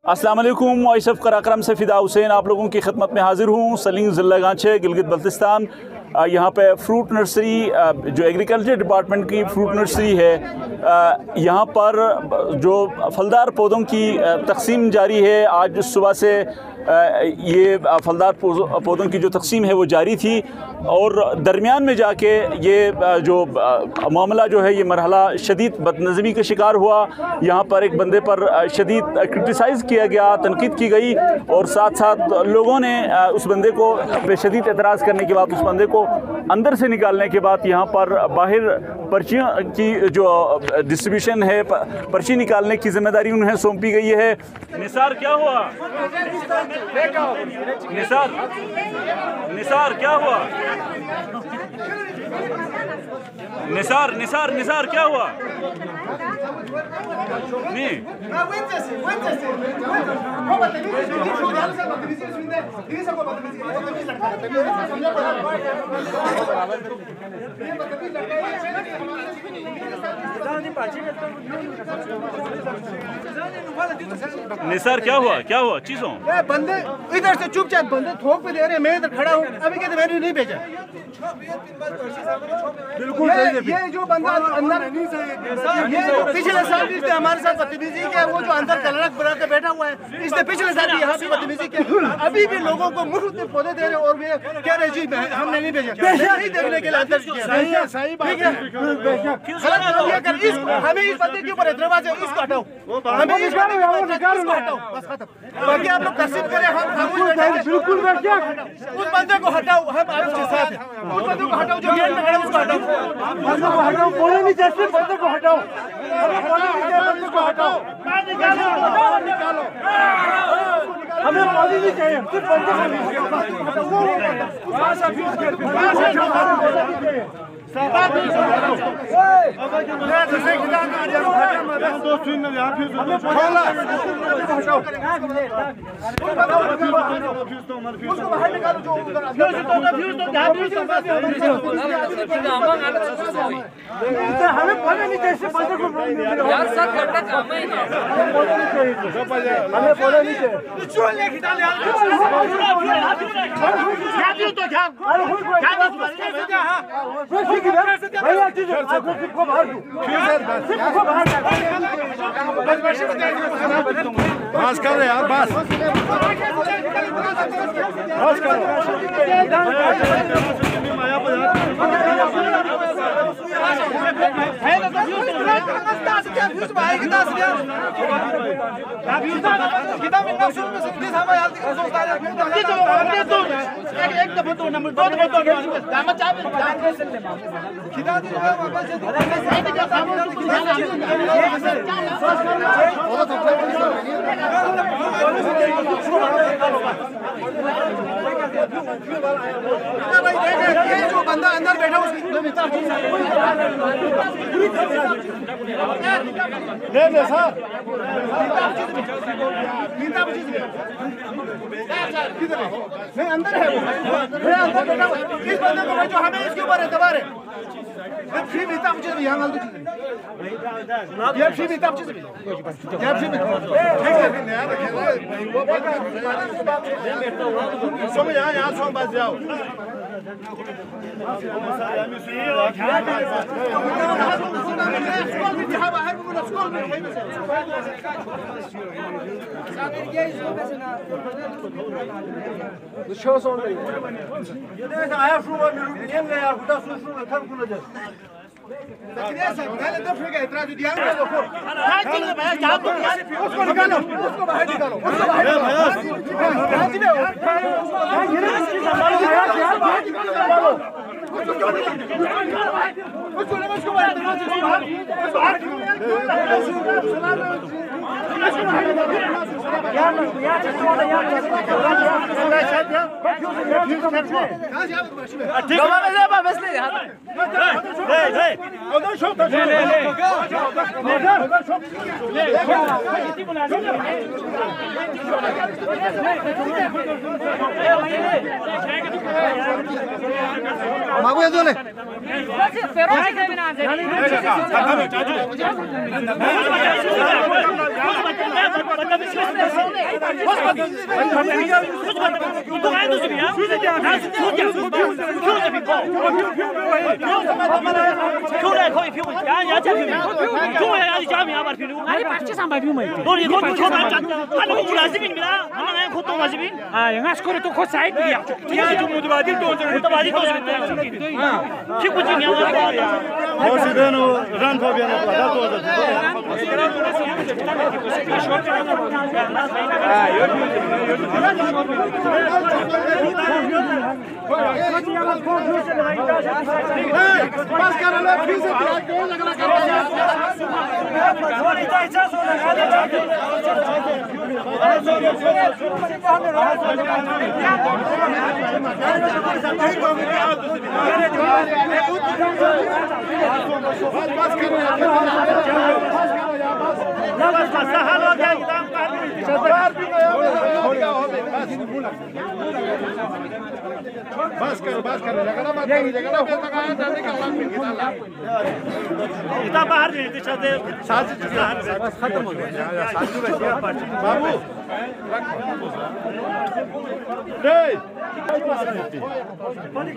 अस्सलाम वालेकुम। Voice of Karakoram से फ़िदा हुसैन आप लोगों की खिदमत में हाज़िर हूँ। सलीम ज़िला गांचे गिलगित बल्तिस्तान। यहाँ पे फ्रूट नर्सरी जो एग्रीकल्चर डिपार्टमेंट की फ्रूट नर्सरी है, यहाँ पर जो फलदार पौधों की तकसीम जारी है। आज सुबह से ये फलदार पौधों की जो तकसीम है वो जारी थी और दरमियान में जाके ये जो मामला जो है ये मरहला शदीद बदनज़मी का शिकार हुआ। यहाँ पर एक बंदे पर शदीद क्रिटिसाइज़ किया गया, तनकीद की गई और साथ साथ लोगों ने उस बंदे को बेशदीद एतराज़ करने के बाद उस बंदे को अंदर से निकालने के बाद यहाँ पर बाहर पर्चियों की जो डिस्ट्रीब्यूशन है, पर्ची निकालने की जिम्मेदारी उन्हें सौंपी गई है। निसार क्या हुआ? निसार क्या हुआ? निसार क्या हुआ? नहीं निसार क्या हुआ? चीजों बंदे इधर से चुपचाप बंदे थोक पे दे रहे हैं। मैं इधर खड़ा हूँ, अभी कहते मैंने नहीं भेजा। बिल्कुल ये जो बंदा अंदर ये पिछले साल भी हमारे साथ बदतमीजी किया, वो जो अंदर कलरक बना के बैठा हुआ है, इसने पिछले साल भी यहाँ पे बदतमीजी किया। अभी भी लोगों को मुफ्त में पौधे दे रहे और वे कह रहे जी हमने नहीं भेजा, नहीं देखने के लिए अंदर किया। सही बात है। हमें इस बंदे के ऊपर एतराज़ है, इसको हटाओ। हमें हटाओ, बस खत्म। बाकी आप लोग तस्दीक करें, हम बिल्कुल उस बंदे को हटाओ। हम आपके साथ हैं। उस बंदे को हटाओ जो गेट में खड़ा है, उसको हटाओ। बंदे को हटाओ, बोले नहीं जैसे बंदे को हटाओ। हमें बोले नहीं जैसे बंदे को हटाओ। निकालो। हमें पौधे नहीं चाहिए, सिर्फ बंदे हमें पौधे नहीं चाहिए, बंदे को हमें पौधे नहीं चाहिए। बस करो यार, बस करो। जो बंदा अंदर बैठा उसकी ले सर मैं अंदर है, मैं अंदर बैठा हूँ। इस बंदे को जो हमें इसके ऊपर एतबार है, फ्री मिलता मुझे यहाँ माल ये फ्री मिलता मुझे समझ यहाँ सो बस जाओ। उसको निकालो, उसको बाहर निकालो, उसको बाहर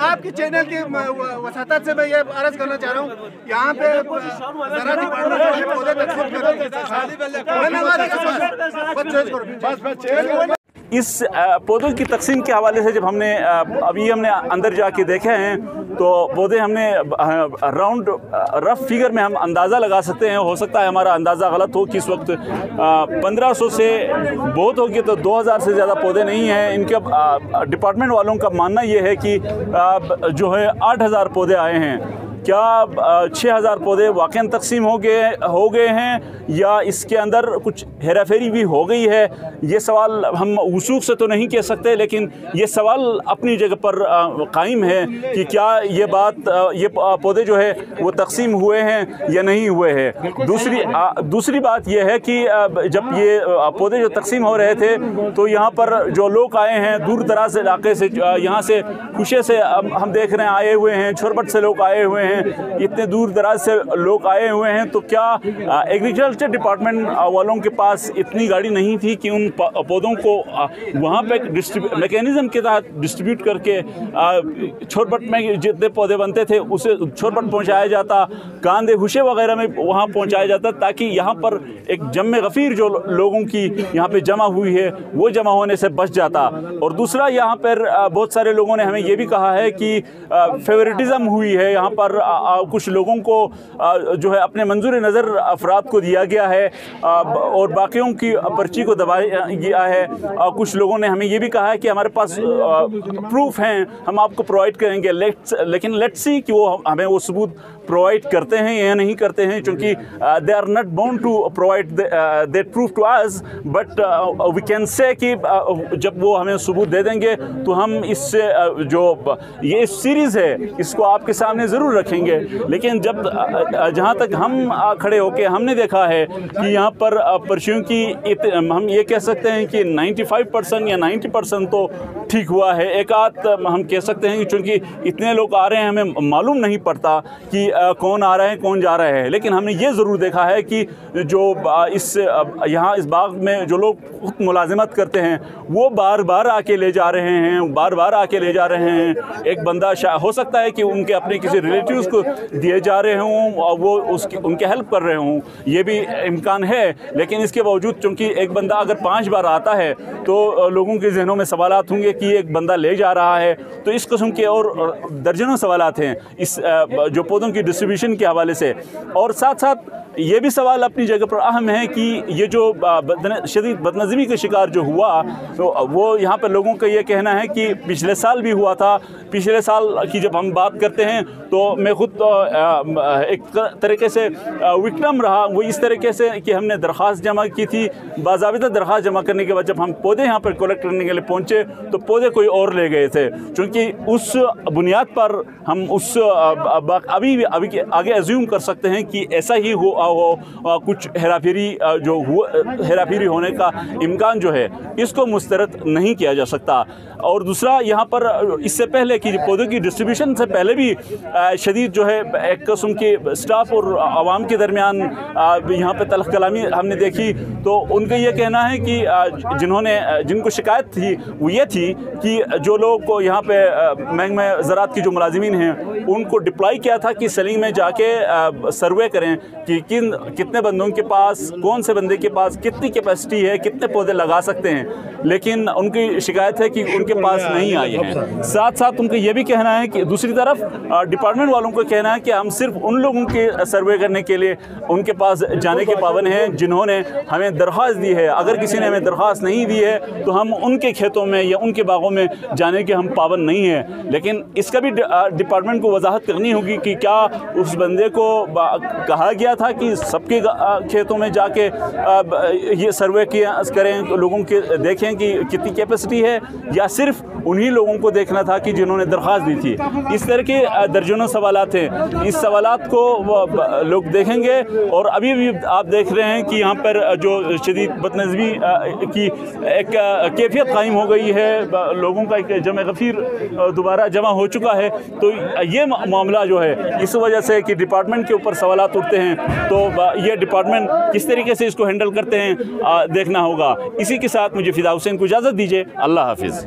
आपकी चैनल की वसातत से मैं ये अर्ज करना चाह रहा हूँ, यहाँ पे ज़रा पौधे तकसीम इस पौधों की तकसीम के हवाले से जब हमने हमने अंदर जाके देखे हैं तो पौधे हमने राउंड रफ फिगर में हम अंदाज़ा लगा सकते हैं। हो सकता है हमारा अंदाज़ा गलत हो कि इस वक्त 1500 से बहुत होगी तो 2000 से ज़्यादा पौधे नहीं हैं। इनके डिपार्टमेंट वालों का मानना ये है कि जो है 8000 पौधे आए हैं। क्या 6000 पौधे वाकई तकसीम हो गए हैं या इसके अंदर कुछ हेराफेरी भी हो गई है? ये सवाल हम वसूख से तो नहीं कह सकते, लेकिन ये सवाल अपनी जगह पर कायम है कि क्या ये पौधे जो है वो तकसीम हुए हैं या नहीं हुए हैं। दूसरी बात ये है कि जब ये पौधे जो तकसीम हो रहे थे तो यहाँ पर जो लोग आए हैं दूर दराज इलाके से, यहाँ से खुशे से हम देख रहे हैं आए हुए हैं, छोरबट से लोग आए हुए हैं, इतने दूर दराज से लोग आए हुए हैं। तो क्या एग्रीकल्चर डिपार्टमेंट वालों के पास इतनी गाड़ी नहीं थी कि उन पौधों को वहाँ पे मैकेनिज़्म के तहत डिस्ट्रीब्यूट करके छोरबट में जितने पौधे बनते थे उसे छोरबट पहुँचाया जाता, कांदे हुशे वगैरह में वहाँ पहुँचाया जाता, ताकि यहाँ पर एक जम्मे गफ़ीर जो लोगों की यहाँ पे जमा हुई है वो जमा होने से बच जाता। और दूसरा, यहाँ पर बहुत सारे लोगों ने हमें ये भी कहा है कि फेवरेटिज़म हुई है, यहाँ पर कुछ लोगों को जो है अपने मंजूर नज़र अफराद को दिया गया है और बाकियों की पर्ची को दबाया गया है। कुछ लोगों ने हमें ये भी कहा है कि हमारे पास प्रूफ हैं, हम आपको प्रोवाइड करेंगे, लेकिन लेट्स सी कि वो हमें वो सबूत प्रोवाइड करते हैं या नहीं करते हैं, क्योंकि they are not bound to provide that proof to us, but we can say कि जब वो हमें सबूत दे देंगे तो हम इससे जो ये सीरीज़ है इसको आपके सामने ज़रूर रखेंगे। लेकिन जब जहाँ तक हम खड़े होके हमने देखा है कि यहाँ पर पर्चियों की हम ये कह सकते हैं कि 95% या 90% तो ठीक हुआ है। एक आध हम कह सकते हैं कि चूँकि इतने लोग आ रहे हैं हमें मालूम नहीं पड़ता कि कौन आ रहे हैं कौन जा रहे हैं, लेकिन हमने ये ज़रूर देखा है कि जो यहाँ इस बाग में जो लोग खुद मुलाजिमत करते हैं वो बार बार आके ले जा रहे हैं, बार बार आके ले जा रहे हैं। एक बंदा हो सकता है कि उनके अपने किसी रिलेटिव्स को दिए जा रहे हों और वो उनके हेल्प कर रहे हों, ये भी इम्कान है। लेकिन इसके बावजूद चूँकि एक बंदा अगर 5 बार आता है तो लोगों के जहनों में सवालात होंगे कि एक बंदा ले जा रहा है। तो इस किस्म के और दर्जनों सवालात हैं इस जो पौधों की डिस्ट्रीब्यूशन के हवाले से। और साथ साथ ये भी सवाल अपनी जगह पर अहम है कि ये जो शदीद बदनज़मी का शिकार जो हुआ तो वो यहाँ पर लोगों का ये कहना है कि पिछले साल भी हुआ था। पिछले साल की जब हम बात करते हैं तो मैं ख़ुद एक तरीके से विक्टिम रहा। वो इस तरीके से कि हमने दरख्वास्त जमा की थी, बाज़ाबिता दरख्वास्त जमा करने के बाद जब हम पौधे यहाँ पर कलेक्ट करने के लिए पहुँचे तो पौधे कोई और ले गए थे। क्योंकि उस बुनियाद पर हम उस अभी आगे अज्यूम कर सकते हैं कि ऐसा ही हुआ हो, कुछ हेराफेरी जो हेराफेरी होने का इम्कान जो है इसको मुस्तरद नहीं किया जा सकता। और दूसरा, यहाँ पर इससे पहले कि पौधों की डिस्ट्रीब्यूशन से पहले भी शदीद जो है एक किस्म के स्टाफ और आवाम के दरमियान यहाँ पे तल्ख कलामी हमने देखी। तो उनका ये कहना है कि जिनको शिकायत थी वो ये थी कि जो लोग को यहाँ पे महकमा ज़राअत की जो मुलाजिमीन हैं उनको डिप्लॉय किया था कि सलिंग में जाके सर्वे करें कि कितने बंदों के पास, कौन से बंदे के पास कितनी कैपेसिटी है, कितने पौधे लगा सकते हैं, लेकिन उनकी शिकायत है कि उनके पास नहीं आए हैं। साथ साथ उनका ये भी कहना है कि दूसरी तरफ डिपार्टमेंट वालों को कहना है कि हम सिर्फ उन लोगों के सर्वे करने के लिए उनके पास जाने के पाबंद हैं जिन्होंने हमें दरख्वास्त दी है। अगर किसी ने हमें दरख्वास्त नहीं दी है तो हम उनके खेतों में या उनके बागों में जाने के हम पाबंद नहीं हैं। लेकिन इसका भी डिपार्टमेंट को वजाहत करनी होगी कि क्या उस बंदे को कहा गया था कि सबके खेतों में जाके ये सर्वे करें, लोगों के देखें कि कितनी कैपेसिटी है, या सिर्फ उन्हीं लोगों को देखना था कि जिन्होंने दरख्वास्त दी थी। इस तरह के दर्जनों सवालात हैं। इस सवालात को लोग देखेंगे। और अभी भी आप देख रहे हैं कि यहाँ पर जो शदीद बदनज़मी की एक कैफियत कायम हो गई है, लोगों का एक जमा गफ़ीर दोबारा जमा हो चुका है। तो ये मामला जो है इस वजह से कि डिपार्टमेंट के ऊपर सवालात उठते हैं, तो ये डिपार्टमेंट किस तरीके से इसको हैंडल करते हैं देखना होगा। इसी के साथ मुझे फ़िदा हुसैन को इजाज़त दीजिए। अल्लाह हाफिज़।